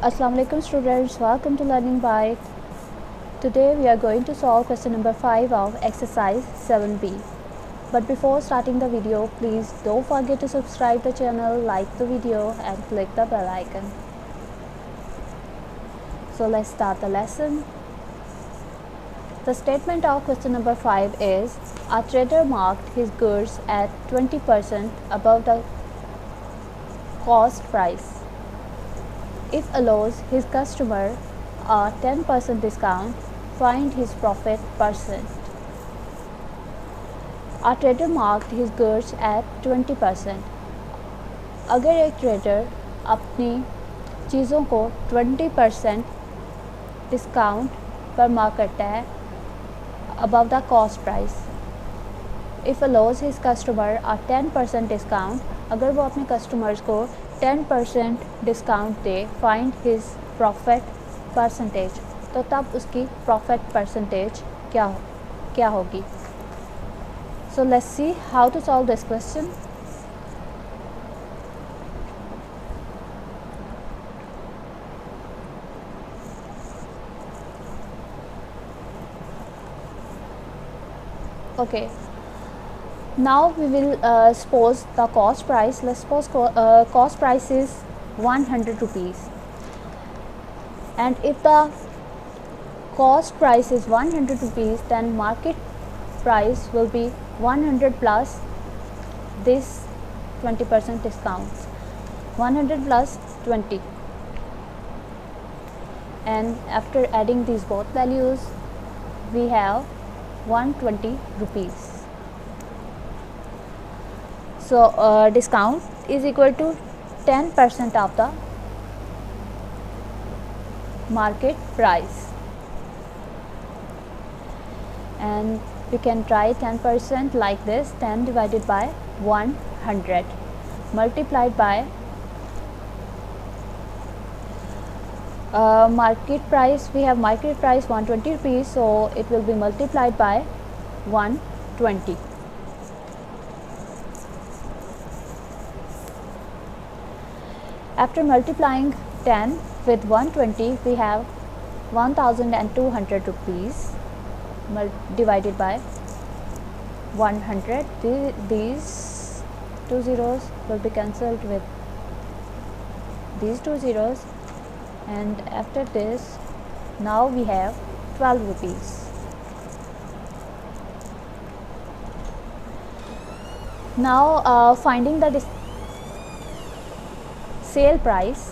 Assalamu alaikum students, welcome to Learning Byte. Today we are going to solve question number 5 of exercise 7b. But before starting the video, please don't forget to subscribe the channel, like the video and click the bell icon. So let's start the lesson. The statement of question number 5 is, a trader marked his goods at 20% above the cost price. If allows his customer a 10% discount, find his profit percent. A trader marked his goods at 20%. अगर एक trader अपनी चीज़ों को 20% discount पर mark करता है above the cost price. If allows his customer a 10% discount, अगर वो अपने कस्टमर्स को 10% डिस्काउंट दे, फाइंड हिज प्रॉफिट परसेंटेज, तो तब उसकी प्रॉफिट परसेंटेज क्या होगी. So let's see how to solve this question. Okay, now we will suppose the cost price. Let's suppose cost price is 100 rupees, and if the cost price is 100 rupees, then market price will be 100 plus this 20% discounts, 100 plus 20, and after adding these both values we have 120 rupees. So discount is equal to 10% of the market price, and we can try 10% like this. 10 divided by 100 multiplied by market price. We have market price 120 rupees, so it will be multiplied by 120. After multiplying 10 with 120, we have 1200 rupees divided by 100. These two zeros will be cancelled with these two zeros, and after this now we have 12 rupees. Now finding the sale price,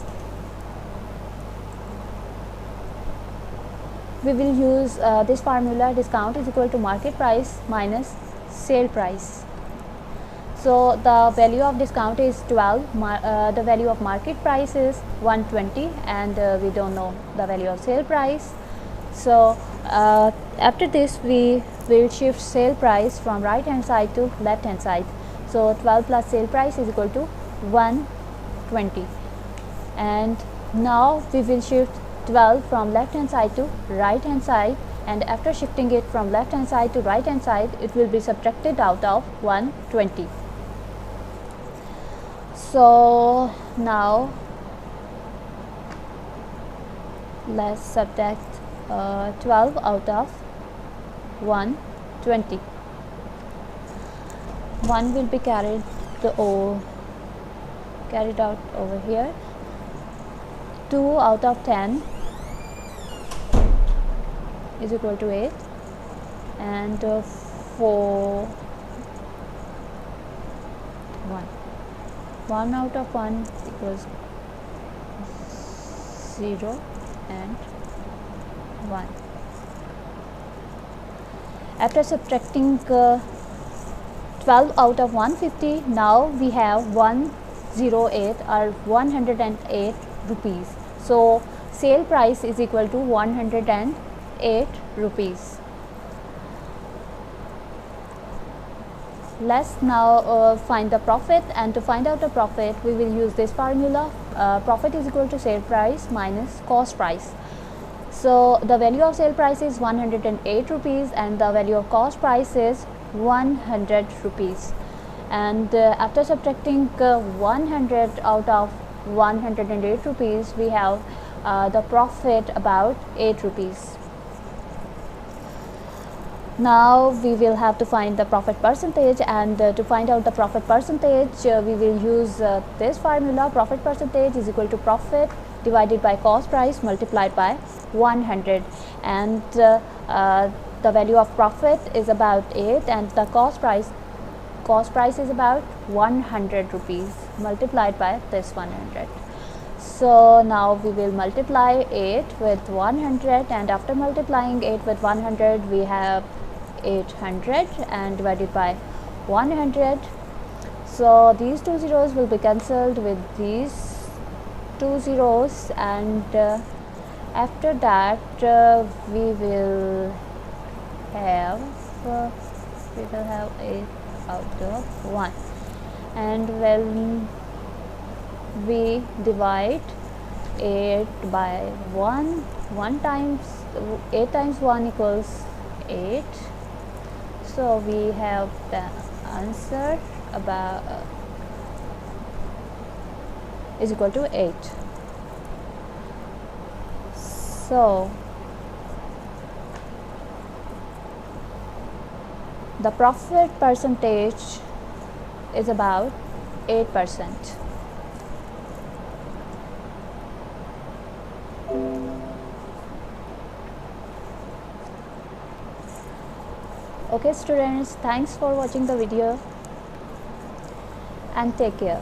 we will use this formula: discount is equal to market price minus sale price. So the value of discount is 12, the value of market price is 120, and we don't know the value of sale price. So after this we will shift sale price from right hand side to left hand side. So 12 plus sale price is equal to 120, and now we will shift 12 from left hand side to right hand side, and after shifting it from left hand side to right hand side, it will be subtracted out of 120. So now let's subtract 12 out of 120. 1 will be carried out over here. 2 out of 10 is equal to 8, and 4 1 1 out of 1 equals 0 and 1. After subtracting 12 out of 150, now we have 108 or 108 rupees. So sale price is equal to 108 rupees. Let's now find the profit, and to find out the profit we will use this formula: profit is equal to sale price minus cost price. So the value of sale price is 108 rupees, and the value of cost price is 100 rupees. and after subtracting 100 out of 108 rupees, we have the profit about 8 rupees. Now we will have to find the profit percentage, and to find out the profit percentage we will use this formula. Profit percentage is equal to profit divided by cost price multiplied by 100, and the value of profit is about 8 and the cost price is about 100 rupees multiplied by this 100. So now we will multiply 8 with 100, and after multiplying 8 with 100 we have 800 and divided by 100. So these two zeros will be cancelled with these two zeros, and after that we will have 8 out of 1, and when we divide 8 by 1 times 8 times 1 equals 8. So we have the answer about is equal to 8. So the profit percentage is about 8%. Okay students, thanks for watching the video and take care.